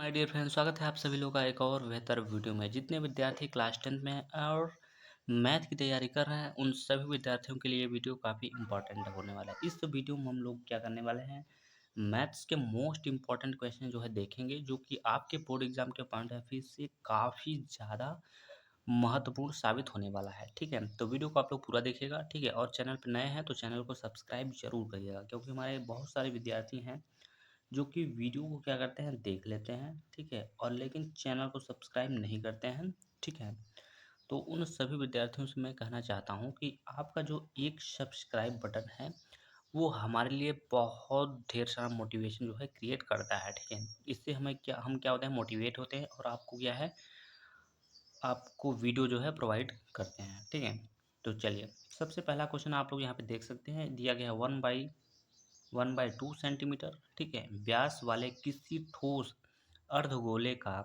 My dear friends, स्वागत है आप सभी लोगों का एक और बेहतर वीडियो में। जितने विद्यार्थी क्लास 10th में हैं और मैथ की तैयारी कर रहे हैं, उन सभी विद्यार्थियों के लिए ये वीडियो काफ़ी इंपॉर्टेंट होने वाला है। इस वीडियो में हम लोग क्या करने वाले हैं, मैथ्स के मोस्ट इंपॉर्टेंट क्वेश्चन जो है देखेंगे, जो कि आपके बोर्ड एग्जाम के पॉइंट ऑफ व्यू से काफ़ी ज़्यादा महत्वपूर्ण साबित होने वाला है। ठीक है, तो वीडियो को आप लोग पूरा देखिएगा। ठीक है, और चैनल पर नए हैं तो चैनल को सब्सक्राइब जरूर करिएगा, क्योंकि हमारे बहुत सारे विद्यार्थी हैं जो कि वीडियो को क्या करते हैं, देख लेते हैं। ठीक है, और लेकिन चैनल को सब्सक्राइब नहीं करते हैं। ठीक है, तो उन सभी विद्यार्थियों से मैं कहना चाहता हूं कि आपका जो एक सब्सक्राइब बटन है वो हमारे लिए बहुत ढेर सारा मोटिवेशन जो है क्रिएट करता है। ठीक है, इससे हम क्या होते हैं, मोटिवेट होते हैं और आपको क्या है, आपको वीडियो जो है प्रोवाइड करते हैं। ठीक है, तो चलिए सबसे पहला क्वेश्चन आप लोग यहाँ पे देख सकते हैं, दिया गया है 1/2 सेंटीमीटर। ठीक है, व्यास वाले किसी ठोस अर्धगोले का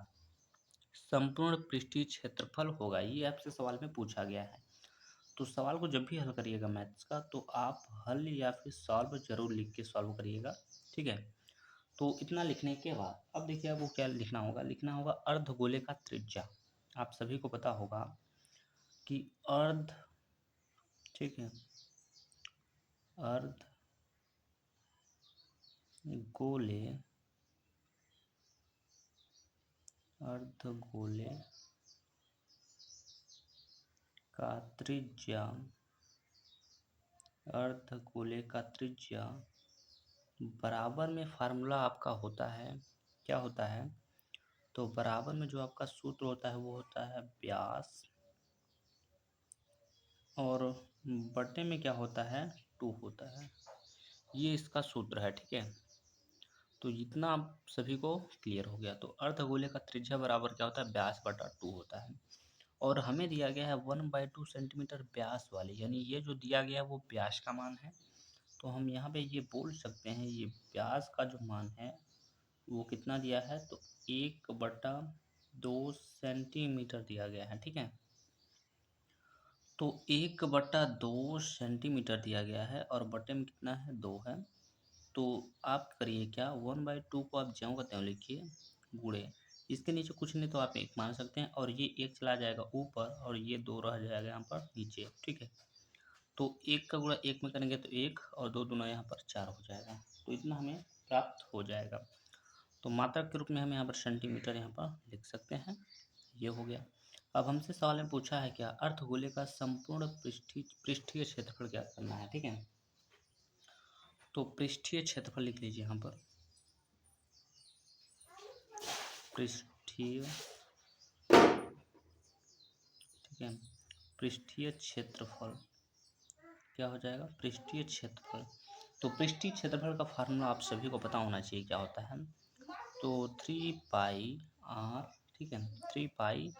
संपूर्ण पृष्ठीय क्षेत्रफल होगा। ये आपसे सवाल में पूछा गया है। तो सवाल को जब भी हल करिएगा मैथ्स का, तो आप हल या फिर सॉल्व जरूर लिख के सॉल्व करिएगा। ठीक है, तो इतना लिखने के बाद अब देखिए आपको क्या लिखना होगा अर्धगोले का त्रिज्या। आप सभी को पता होगा कि अर्ध, ठीक है, अर्धगोले अर्धगोले का त्रिज्या अर्धगोले का त्रिज्या बराबर में फार्मूला आपका होता है, क्या होता है, तो बराबर में जो आपका सूत्र होता है वो होता है व्यास, और बटे में क्या होता है, 2 होता है। ये इसका सूत्र है। ठीक है, तो इतना आप सभी को क्लियर हो गया। तो अर्धगोले का त्रिज्या बराबर क्या होता है, व्यास बटा 2 होता है। और हमें दिया गया है 1/2 सेंटीमीटर व्यास वाले, यानी ये जो दिया गया है वो व्यास का मान है। तो हम यहाँ पे ये बोल सकते हैं, ये व्यास का जो मान है वो कितना दिया है, तो 1/2 सेंटीमीटर दिया गया है। ठीक है, तो 1/2 सेंटीमीटर दिया गया है और बटे में कितना है, 2 है। तो आप करिए क्या, 1/2 को आप ज्यों का त्यों लिखिए, गुणे इसके नीचे कुछ नहीं तो आप 1 मान सकते हैं, और ये 1 चला जाएगा ऊपर और ये 2 रह जाएगा यहाँ पर नीचे। ठीक है, तो 1 का गुणा 1 में करेंगे तो 1, और 2 दूना यहाँ पर 4 हो जाएगा। तो इतना हमें प्राप्त हो जाएगा। तो मात्रक के रूप में हम यहाँ पर सेंटीमीटर यहाँ पर लिख सकते हैं। ये हो गया। अब हमसे सवाल में पूछा है क्या, अर्धगोले का संपूर्ण पृष्ठीय क्षेत्रफल ज्ञात करना है। ठीक है, तो पृष्ठीय क्षेत्रफल लिख लीजिए यहाँ पर, पृष्ठीय, ठीक है, पृष्ठीय क्षेत्रफल क्या हो जाएगा, पृष्ठीय क्षेत्रफल। तो पृष्ठीय क्षेत्रफल का फार्मूला आप सभी को पता होना चाहिए क्या होता है, तो 3πr, ठीक है, 3πr²।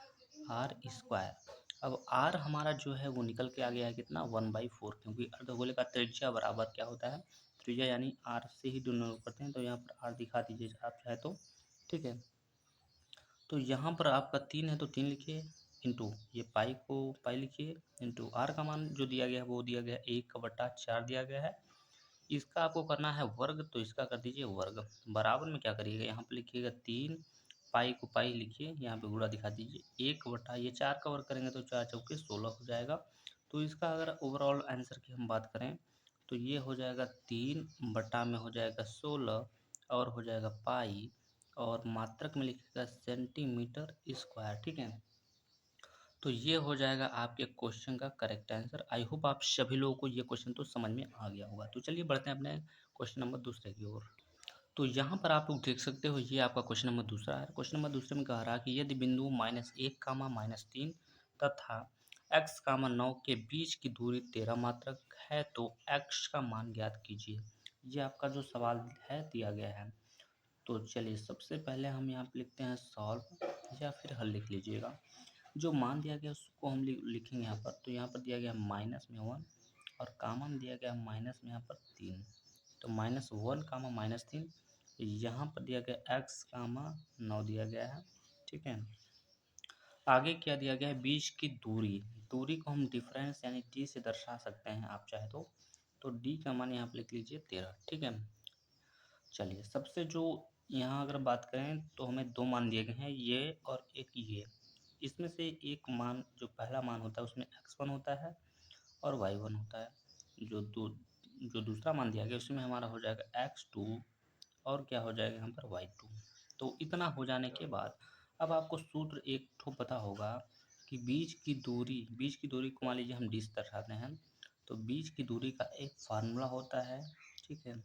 अब r हमारा जो है वो निकल के आ गया है कितना, 1/4, क्योंकि अर्धगोले का त्रिज्या बराबर क्या होता है, त्रिज्या यानी r से ही डिनोट करते हैं। तो यहाँ पर r दिखा दीजिए आप चाहे तो। ठीक है, तो यहाँ पर आपका 3 है तो 3 लिखिए, इंटू ये पाई को पाई लिखिए, इंटू r का मान जो दिया गया है वो दिया गया है 1/4 दिया गया है। इसका आपको करना है वर्ग, तो इसका कर दीजिए वर्ग, बराबर में क्या करिएगा, यहाँ पे लिखिएगा 3, पाई को पाई लिखिए, यहाँ पे गुणा दिखा दीजिए, 1 बटा ये 4 का वर्ग करेंगे तो 4 चौके 16 हो जाएगा। तो इसका अगर ओवरऑल आंसर की हम बात करें तो ये हो जाएगा 3 बटा में हो जाएगा 16, और हो जाएगा पाई, और मात्रक में लिखिएगा सेंटीमीटर स्क्वायर। ठीक है, तो ये हो जाएगा आपके क्वेश्चन का करेक्ट आंसर। आई होप आप सभी लोगों को ये क्वेश्चन तो समझ में आ गया होगा। तो चलिए बढ़ते हैं अपने क्वेश्चन नंबर दूसरे की ओर। तो यहाँ पर आप लोग देख सकते हो, ये आपका क्वेश्चन नंबर दूसरा है। क्वेश्चन नंबर दूसरे में कह रहा है कि यदि बिंदु -1, -3 तथा x, 9 के बीच की दूरी 13 मात्रक है तो x का मान ज्ञात कीजिए। ये आपका जो सवाल है दिया गया है। तो चलिए सबसे पहले हम यहाँ पे लिखते हैं सॉल्व, या फिर हल लिख लीजिएगा। जो मान दिया गया उसको हम लिखेंगे यहाँ पर। तो यहाँ पर दिया गया माइनस में 1, और कामा में दिया गया माइनस में यहाँ पर 3। तो -1, -3, यहाँ पर दिया गया x, 9 दिया गया है। ठीक है, आगे क्या दिया गया है, बीच की दूरी, दूरी को हम डिफरेंस यानी d से दर्शा सकते हैं आप चाहे तो d का मान यहाँ पर लिख लीजिए 13। ठीक है, चलिए सबसे जो यहाँ अगर बात करें तो हमें 2 मान दिए गए हैं, ये और एक ये। इसमें से एक मान जो पहला मान होता है उसमें x1 होता है और y1 होता है। जो दूसरा मान दिया गया उसमें हमारा हो जाएगा x2 और क्या हो जाएगा यहाँ पर y2। तो इतना हो जाने के बाद अब आपको सूत्र एक ठो पता होगा कि बीच की दूरी को मान लीजिए हम d से दर्शाते हैं, तो बीच की दूरी का एक फार्मूला होता है, ठीक है।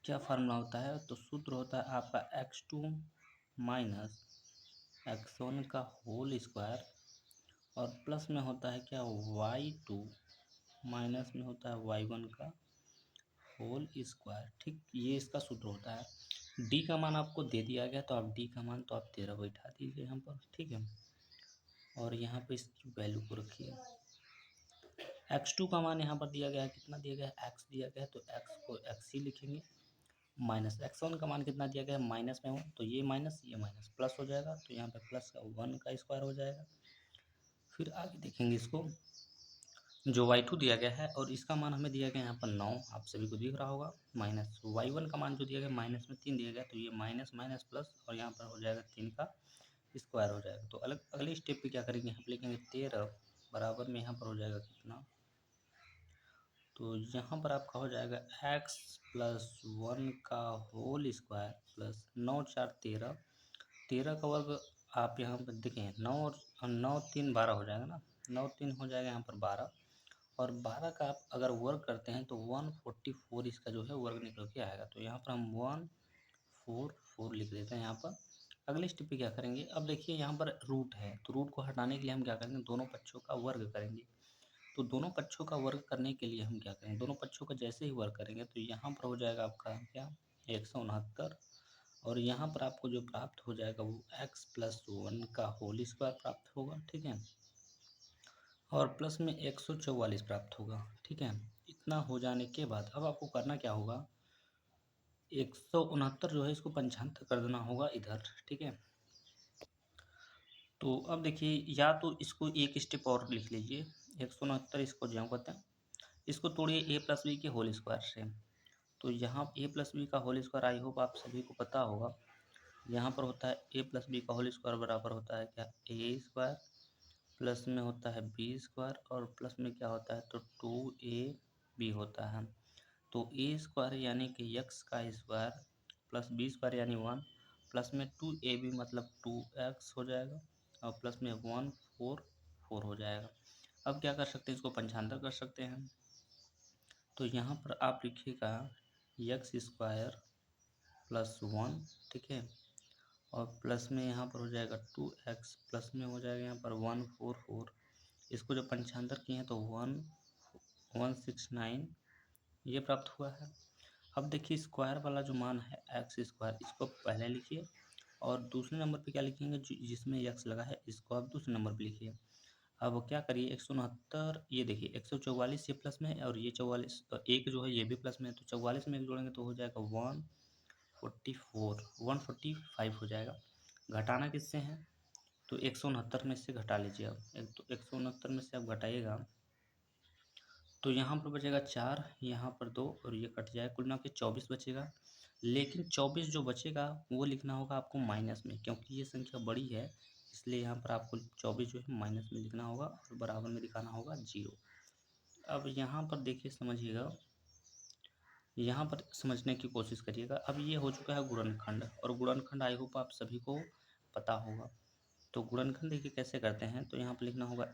क्या फार्मूला होता है? तो सूत्र होता है आपका x2 माइनस x1 का होल स्क्वायर और प्लस में होता है क्या y2 माइनस में होता है y1 का होल स्क्वायर, ठीक। ये इसका सूत्र होता है। डी का मान आपको दे दिया गया तो आप डी का मान तो आप 13 बैठा दीजिए यहाँ पर, ठीक है। और यहाँ पे इसकी वैल्यू को रखिए। x2 का मान यहाँ पर दिया गया है, कितना दिया गया है? x दिया गया है तो x को x ही लिखेंगे। माइनस x1 का मान कितना दिया गया है? माइनस में हो तो ये माइनस प्लस हो जाएगा, तो यहाँ पे प्लस का 1 का स्क्वायर हो जाएगा। फिर आगे देखेंगे इसको, जो y2 दिया गया है और इसका मान हमें दिया गया है यहाँ पर 9, आप सभी को दिख रहा होगा। माइनस y1 का मान जो दिया गया माइनस में 3 दिया गया, तो ये माइनस माइनस प्लस और यहाँ पर हो जाएगा 3 का स्क्वायर हो जाएगा। तो अगले स्टेप पे क्या करेंगे, यहाँ पर लिखेंगे 13 बराबर में यहाँ पर हो जाएगा कितना, तो यहाँ पर आपका हो जाएगा x प्लस 1 का होल स्क्वायर प्लस 9 4 13, 13 का वर्ग आप यहाँ पर देखें 9 और 9 3 12 हो जाएगा ना, 9 3 हो जाएगा यहाँ पर 12 और 12 का आप अगर वर्ग करते हैं तो 144 इसका जो है वर्ग निकल के आएगा। तो यहाँ पर हम 144 लिख देते हैं यहाँ पर। अगले स्टेप पे क्या करेंगे, अब देखिए यहाँ पर रूट है तो रूट को हटाने के लिए हम क्या करेंगे, दोनों पक्षों का वर्ग करेंगे। तो दोनों पक्षों का वर्ग करने के लिए हम क्या करेंगे, दोनों पक्षों का जैसे ही वर्ग करेंगे तो यहाँ पर हो जाएगा आपका क्या 169 और यहाँ पर आपको जो प्राप्त हो जाएगा वो x प्लस 1 का होल स्क्वायर प्राप्त होगा, ठीक है। और प्लस में 144 प्राप्त होगा, ठीक है। इतना हो जाने के बाद अब आपको करना क्या होगा, 169 जो है इसको 95 कर देना होगा इधर, ठीक है। तो अब देखिए या तो इसको एक स्टेप और लिख लीजिए, 169 इसको जो कहते हैं इसको तोड़िए ए प्लस बी के होल स्क्वायर से। तो यहाँ ए प्लस बी का होल स्क्वायर आई होप आप सभी को पता होगा, यहाँ पर होता है ए प्लस बी का होल स्क्वायर बराबर होता है क्या ए स्क्वायर प्लस में होता है बी स्क्वायर और प्लस में क्या होता है तो 2ab होता है। तो ए स्क्वायर यानी कि एक्स का स्क्वायर प्लस बी स्क्वायर यानी 1 प्लस में 2ab मतलब 2x हो जाएगा और प्लस में 144 हो जाएगा। अब क्या कर सकते हैं, इसको पंचांतर कर सकते हैं। तो यहाँ पर आप लिखिएगा एक्स स्क्वायर प्लस 1, ठीक है, और प्लस में यहाँ पर हो जाएगा 2x प्लस में हो जाएगा यहाँ पर 144। इसको जब पंचांतर किए हैं तो 1169 ये प्राप्त हुआ है। अब देखिए स्क्वायर वाला जो मान है एक्स स्क्वायर इसको पहले लिखिए और दूसरे नंबर पे क्या लिखेंगे जिसमें एक्स लगा है इसको आप दूसरे नंबर पे लिखिए। अब क्या करिए 169 ये देखिए 144 ये प्लस में है और ये 44 एक जो है ये भी प्लस में है, तो 44 में एक जोड़ेंगे तो हो जाएगा 145 हो जाएगा। घटाना किससे है, तो 169 में से घटा लीजिए आप, तो 169 में से आप घटाइएगा तो यहाँ पर बचेगा 4, यहाँ पर 2 और ये कट जाएगा, कुल मिला के 24 बचेगा। लेकिन 24 जो बचेगा वो लिखना होगा आपको माइनस में, क्योंकि ये संख्या बड़ी है इसलिए यहाँ पर आपको 24 जो है माइनस में लिखना होगा और बराबर में दिखाना होगा 0। अब यहाँ पर देखिए समझिएगा, यहाँ पर समझने की कोशिश करिएगा। अब ये हो चुका है गुणनखंड और गुणनखंड आई होप आप सभी को पता होगा। तो गुणनखंड देखिए कैसे करते हैं, तो यहाँ पर लिखना होगा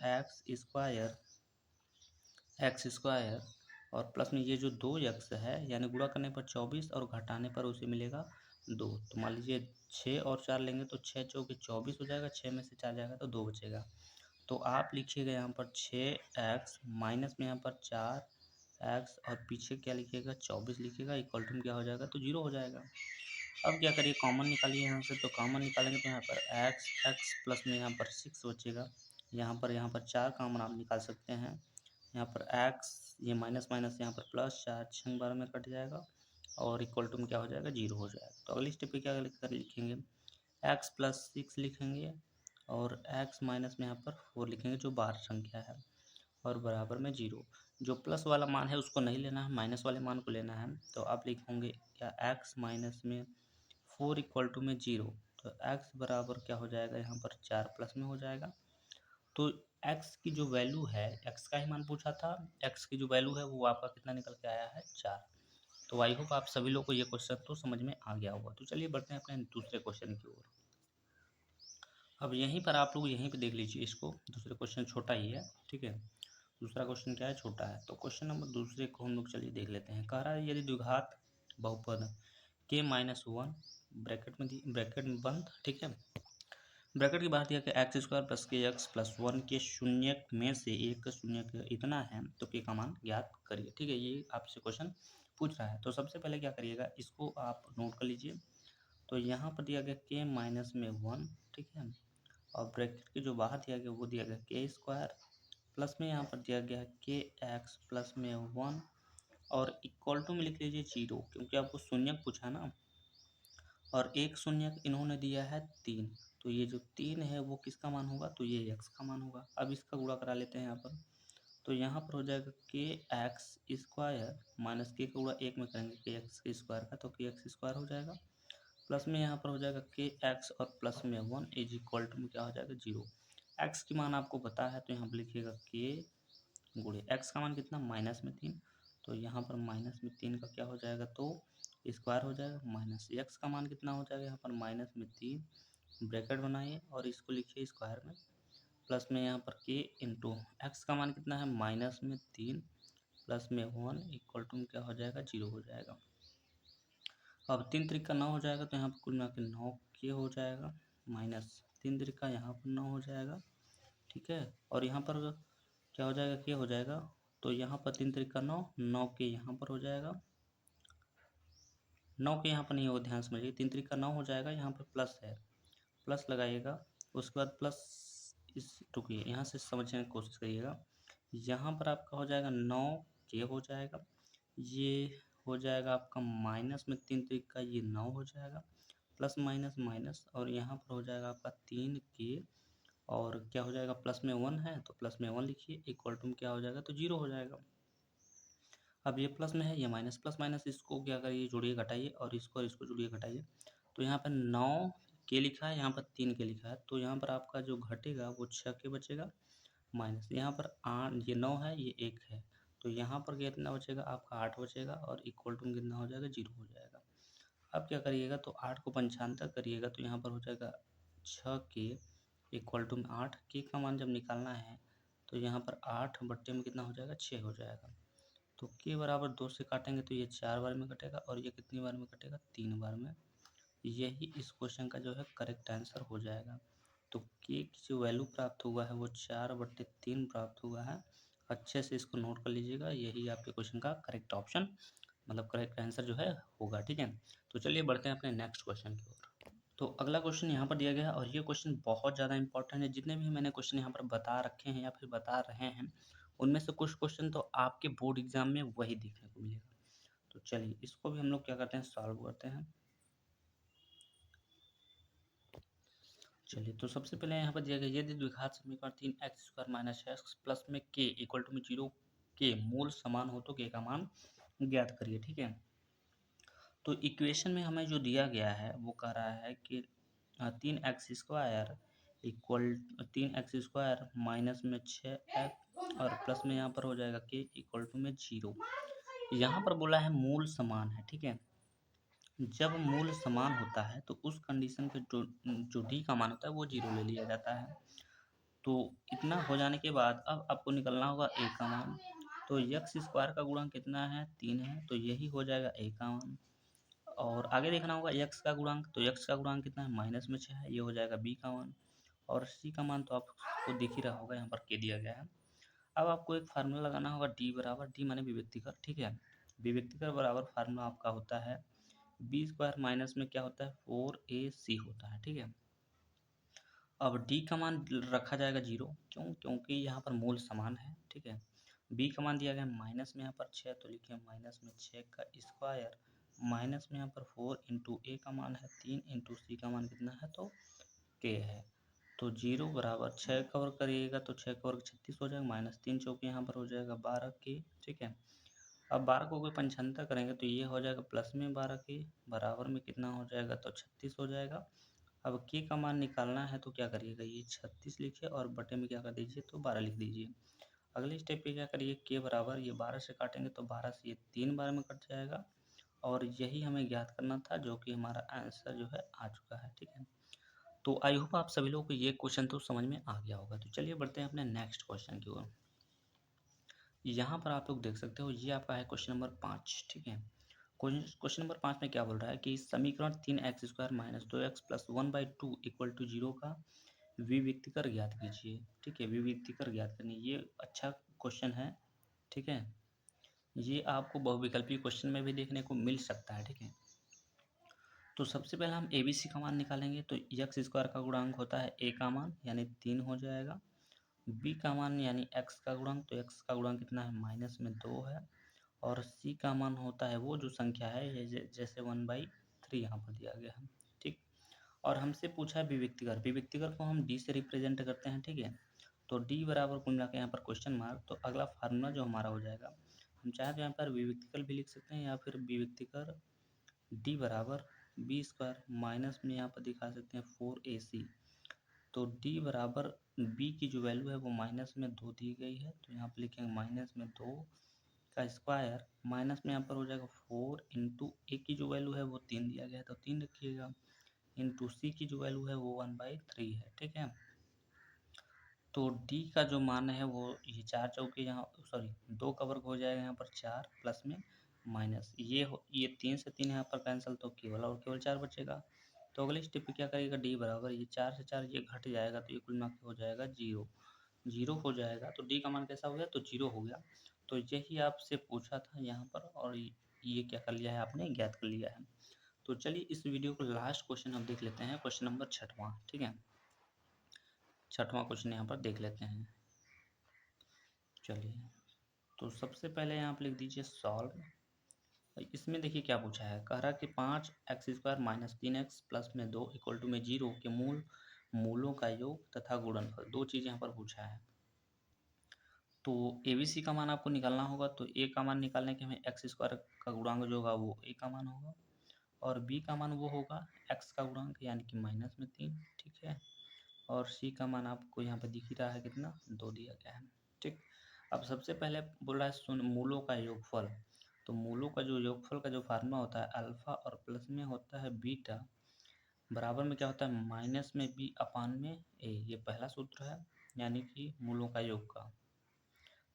एक्स स्क्वायर और प्लस में ये जो 2x है यानी गुणा करने पर 24 और घटाने पर उसे मिलेगा 2। तो मान लीजिए 6 और 4 लेंगे तो 6 चौके 24 हो जाएगा, 6 में से 4 जाएगा तो 2 बचेगा। तो आप लिखिएगा यहाँ पर 6x माइनस में यहाँ पर 4x और पीछे क्या लिखिएगा 24 लिखिएगा, इक्वल टू क्या हो जाएगा तो 0 हो जाएगा। अब क्या करिए कॉमन निकालिए यहाँ से, तो कॉमन निकालेंगे तो यहाँ पर x प्लस में यहाँ पर 6 बचेगा, यहाँ पर 4 कॉमन आप निकाल सकते हैं। यहाँ पर x ये माइनस माइनस यहाँ पर प्लस 4 6 12 में कट जाएगा और इक्वल टू में क्या हो जाएगा 0 हो जाएगा। तो अगली स्टेप पे क्या लिखेंगे x प्लस 6 लिखेंगे और x माइनस में यहाँ पर 4 लिखेंगे जो बाहर संख्या है और बराबर में 0। जो प्लस वाला मान है उसको नहीं लेना है, माइनस वाले मान को लेना है। तो आप लिखेंगे क्या x माइनस में 4 इक्वल टू में 0, तो x बराबर क्या हो जाएगा यहाँ पर 4 प्लस में हो जाएगा। तो x की जो वैल्यू है, x का ही मान पूछा था, x की जो वैल्यू है वो आपका कितना निकल के आया है 4। तो आई होप आप सभी लोग को ये क्वेश्चन तो समझ में आ गया होगा। तो चलिए बढ़ते हैं अपने दूसरे क्वेश्चन की ओर। अब यहीं पर आप लोग यहीं पे देख लीजिए इसको, दूसरे क्वेश्चन छोटा ही है, ठीक है। दूसरा क्वेश्चन क्या है, छोटा है। तो क्वेश्चन नंबर दूसरे को हम लोग चलिए देख लेते हैं। कह रहा है यदि द्विघात बहुपद k-1 ब्रैकेट में बंद, ठीक है, ब्रैकेट की बात दिया कि एक्स स्क्वायर प्लस के एक्स प्लस 1 के शून्यक में से एक शून्यक इतना है तो के का मान ज्ञात करिए, ठीक है। ये आपसे क्वेश्चन पूछ रहा है। तो सबसे पहले क्या करिएगा, इसको आप नोट कर लीजिए। तो यहाँ पर दिया गया k-1, ठीक है, और ब्रैकेट के जो बाहर दिया गया वो दिया गया के स्क्वायर प्लस में यहाँ पर दिया गया है के एक्स प्लस में 1 और इक्वल टू में लिख लीजिए 0, क्योंकि आपको शून्यक पूछा ना, और एक शून्यक इन्होंने दिया है 3। तो ये जो 3 है वो किसका मान होगा, तो ये x का मान होगा। अब इसका गुणा करा लेते हैं यहाँ पर। तो यहाँ पर हो जाएगा के एक्स स्क्वायर माइनस के का गुणा 1 में करेंगे के एक्स के स्क्वायर का, तो के एक्स स्क्वायर हो जाएगा प्लस में यहाँ पर हो जाएगा के एक्स और प्लस में 1 इज इक्वल टू में क्या हो जाएगा 0। एक्स की मान आपको पता है तो यहाँ पर लिखिएगा के गुणे एक्स का मान कितना -3, तो यहाँ पर -3 का क्या हो जाएगा, तो स्क्वायर हो जाएगा, माइनस एक्स का मान कितना हो जाएगा यहाँ पर -3, ब्रैकेट बनाइए और इसको लिखिए स्क्वायर में, प्लस में यहाँ पर के इंटू एक्स का मान कितना है -3 प्लस में 1 इक्वल टू क्या हो जाएगा 0 हो जाएगा। अब 3 त्रिक 9 हो जाएगा, तो यहाँ पर कुल मिला के 9 के हो जाएगा, माइनस 3 त्रिक यहाँ पर 9 हो जाएगा, ठीक है। और यहाँ पर क्या हो जाएगा, के हो जाएगा, तो यहाँ पर 3 त्रिक 9, 9 के यहाँ पर हो जाएगा, 9 के यहाँ पर नहीं हो, ध्यान समझिए, 3 त्रिक 9 हो जाएगा, यहाँ पर प्लस है, प्लस लगाइएगा, उसके बाद प्लस इस रुकिए यहाँ से समझने की कोशिश करिएगा। यहाँ पर आपका हो जाएगा 9 के हो जाएगा, ये हो जाएगा आपका माइनस में 3 त्रिक का ये 9 हो जाएगा, प्लस माइनस माइनस, और यहाँ पर हो जाएगा आपका 3 के, और क्या हो जाएगा प्लस में 1 है तो प्लस में 1 लिखिए, इक्वल टू क्या हो जाएगा, तो 0 हो जाएगा। अब ये प्लस में है, ये माइनस, प्लस माइनस इसको क्या करिए, जोड़िए घटाइए, और इसको जोड़िए घटाइए। तो यहाँ पर 9 के लिखा है, यहाँ पर 3 के लिखा है, तो यहाँ पर आपका जो घटेगा वो 6 के बचेगा, माइनस यहाँ पर 8, ये 9 है, ये 1 है, तो यहाँ पर कितना बचेगा आपका 8 बचेगा, और इक्वल टू कितना हो जाएगा 0 हो जाएगा। अब क्या करिएगा, तो 8 को 95 करिएगा, तो यहाँ पर हो जाएगा 6 के इक्वल टू में 8 के का मान जब निकालना है तो यहाँ पर 8 बट्टे में कितना हो जाएगा 6 हो जाएगा। तो के बराबर 2 से काटेंगे तो ये 4 बार में कटेगा, और ये कितनी बार में कटेगा 3 बार में। यही इस क्वेश्चन का जो है करेक्ट आंसर हो जाएगा। तो के की जो वैल्यू प्राप्त हुआ है वो 4/3 प्राप्त हुआ है। अच्छे से इसको नोट कर लीजिएगा, यही आपके क्वेश्चन का करेक्ट ऑप्शन मतलब करेक्ट आंसर जो है होगा, ठीक है। तो चलिए बढ़ते हैं अपने नेक्स्ट क्वेश्चन की ओर। तो अगला क्वेश्चन यहाँ पर दिया गया है, और ये क्वेश्चन बहुत ज़्यादा इंपॉर्टेंट है। जितने भी मैंने क्वेश्चन यहाँ पर बता रखे हैं या फिर बता रहे हैं, उनमें से कुछ क्वेश्चन तो आपके बोर्ड एग्जाम में वही देखने को मिलेगा। तो चलिए इसको भी हम लोग क्या करते हैं, सॉल्व करते हैं। चलिए, तो सबसे पहले यहाँ पर दिया गया यदि द्विघात समीकरण 3x² - x प्लस में k इक्वल टू में 0 के मूल समान हो तो k का मान ज्ञात करिए, ठीक है। तो इक्वेशन में हमें जो दिया गया है वो कह रहा है कि 3x² इक्वल 3x² माइनस में 6x और प्लस में यहाँ पर हो जाएगा k इक्वल टू में 0। यहाँ पर बोला है मूल समान है, ठीक है। जब मूल समान होता है तो उस कंडीशन पे जो डी का मान होता है वो 0 ले लिया जाता है। तो इतना हो जाने के बाद अब आपको निकलना होगा ए का मान। तो x² का गुणांक कितना है 3 है, तो यही हो जाएगा ए का मान। और आगे देखना होगा x का गुणांक, तो x का गुणांक कितना है माइनस में 6 है, ये हो जाएगा b का मान। और c का मान तो आपको दिख ही रहा होगा, यहाँ पर के दिया गया है। अब आपको एक फार्मूला लगाना होगा d बराबर, d माने विभक्तिकर, ठीक है। विभक्तिकर बराबर फार्मूला आपका होता है b² माइनस में क्या होता है 4ac होता है, ठीक है। अब d का मान रखा जाएगा 0, क्योंकि यहाँ पर मूल समान है, ठीक है। b का मान दिया गया माइनस में यहाँ पर 6, तो लिखिए माइनस में 6 का स्क्वायर माइनस में यहाँ पर 4 इंटू ए का मान है 3 इंटू सी का मान कितना है तो k है। तो 0 बराबर 6 का वर्ग करिएगा तो 6 का वर्ग 36 हो जाएगा, -3 चौके यहाँ पर हो जाएगा 12 के, ठीक है। अब 12 को कोई पंचांतर करेंगे तो ये हो जाएगा प्लस में 12 के बराबर में कितना हो जाएगा, तो 36 हो जाएगा। अब के का मान निकालना है तो क्या करिएगा, ये 36 लिखिए और बटे में क्या कर दीजिए, तो 12 लिख दीजिए। अगले स्टेप पे क्या करिए, के बराबर ये 12 से काटेंगे तो 12 से ये 3 बार में कट जाएगा और यही हमें ज्ञात करना था, जो कि हमारा आंसर जो है आ चुका है। ठीक है, तो आई होप आप सभी लोगों को ये क्वेश्चन तो समझ में आ गया होगा। तो चलिए बढ़ते हैं अपने नेक्स्ट क्वेश्चन की ओर। यहाँ पर आप लोग देख सकते हो, ये आपका है क्वेश्चन नंबर 5। ठीक है, क्वेश्चन नंबर 5 में क्या बोल रहा है कि समीकरण 3x² minus 2x plus 1/2 equal to 0 का विविक्तीकर ज्ञात कीजिए। ठीक है, विविक्तीकर ज्ञात करनी, ये अच्छा क्वेश्चन है। ठीक है, ये आपको बहुविकल्पी क्वेश्चन में भी देखने को मिल सकता है। ठीक है, तो सबसे पहले हम ए बी सी का मान निकालेंगे। तो x² का गुणांक होता है a का मान यानी 3 हो जाएगा, b का मान यानी x का गुणांक, तो x का गुणांक कितना है, माइनस में 2 है, और c का मान होता है वो जो संख्या है जैसे 1/3 यहाँ पर दिया गया है। ठीक, और हमसे पूछा है विविक्तीकर, विविक्तीकर को हम d से रिप्रेजेंट करते हैं। ठीक है, तो d बराबर कुल मिला के यहाँ पर क्वेश्चन मार्क, तो अगला फार्मूला जो हमारा हो जाएगा, हम चाहे तो यहाँ पर विविक्तीकर भी लिख सकते हैं या फिर विविक्तीकर d बराबर b² माइनस में यहाँ पर दिखा सकते हैं 4ac। तो d बराबर b की जो वैल्यू है वो माइनस में 2 दी गई है, तो यहाँ पर लिखेंगे माइनस में 2 का स्क्वायर, माइनस में यहाँ पर हो जाएगा 4 इंटू ए की जो वैल्यू है वो 3 दिया गया है तो 3 रखिएगा, इंटू सी की जो वैल्यू है वो 1/3 है। ठीक है, तो d का जो मान है वो ये 4 चौके यहाँ सॉरी 2 का वर्ग हो जाएगा यहाँ पर 4 प्लस में माइनस ये 3 से 3 यहाँ पर कैंसिल, तो केवल और केवल 4 बचेगा। तो अगले स्टेप पे क्या करेगा, d बराबर ये 4 से 4 ये घट जाएगा तो ये कुल मिला के हो जाएगा 0, 0 हो जाएगा। तो d का मान कैसा हो गया, तो 0 हो गया। तो यही आपसे पूछा था यहाँ पर, और ये क्या कर लिया है आपने, ज्ञात कर लिया है। तो चलिए इस वीडियो को लास्ट क्वेश्चन हम देख लेते हैं, क्वेश्चन नंबर 6वां। ठीक है, 6वां क्वेश्चन यहाँ पर देख लेते हैं। चलिए, तो सबसे पहले यहाँ पर लिख दीजिए सॉल्व। इसमें देखिए क्या पूछा है, कह रहा कि 5x² माइनस 3x प्लस में 2 इक्वल टू में 0 के मूलों का योग तथा गुणनफल, दो चीज़ यहाँ पर पूछा है। तो ए बी सी का मान आपको निकालना होगा, तो ए का मान निकालने के हमें x² का गुणांक जो होगा वो ए का मान होगा, और बी का मान वो होगा x का गुणांक यानी कि माइनस में 3। ठीक है, और सी का मान आपको यहाँ पर दिख ही रहा है कितना, 2 दिया गया है। ठीक, अब सबसे पहले बोल रहा है सुन मूलों का योगफल। तो मूलों का जो योगफल का जो फार्मूला होता है, अल्फा और प्लस में होता है बीटा, बराबर में क्या होता है, माइनस में बी अपान में ए, ये पहला सूत्र है यानी कि मूलों का योग का।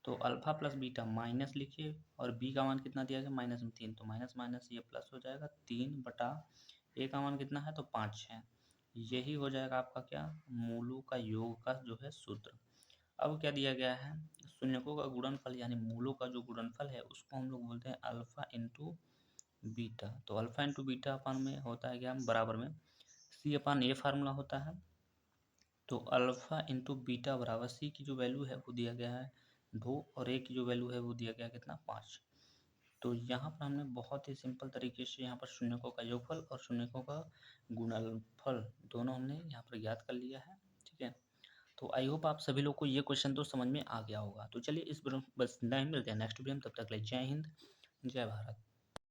तो अल्फा प्लस बीटा माइनस लिखिए, और बी का मान कितना दिया गया, माइनस में 3, तो माइनस माइनस ये प्लस हो जाएगा, 3 बटा ए का मान कितना है, तो 5 है। यही हो जाएगा आपका क्या, मूलों का योग का जो है सूत्र। अब क्या दिया गया है, शून्यकों का गुणनफल यानी मूलों का जो गुणनफल है उसको हम लोग बोलते हैं अल्फा इंटू बीटा। तो अल्फा इंटू बीटा अपान में होता है क्या, बराबर में सी अपान ए फार्मूला होता है। तो अल्फा इंटू बीटा बराबर सी की जो वैल्यू है वो दिया गया है 2, और ए की जो वैल्यू है वो दिया गया कितना, 5। तो यहाँ पर हमने बहुत ही सिंपल तरीके से यहाँ पर शून्यकों का योगफल और शून्यकों का गुणनफल दोनों हमने यहाँ पर ज्ञात कर लिया है। ठीक है, तो आई होप आप सभी लोग को ये क्वेश्चन तो समझ में आ गया होगा। तो चलिए इस बस नहीं मिलते हैं नेक्स्ट वीडियो में, तब तक के लिए जय हिंद, जय भारत।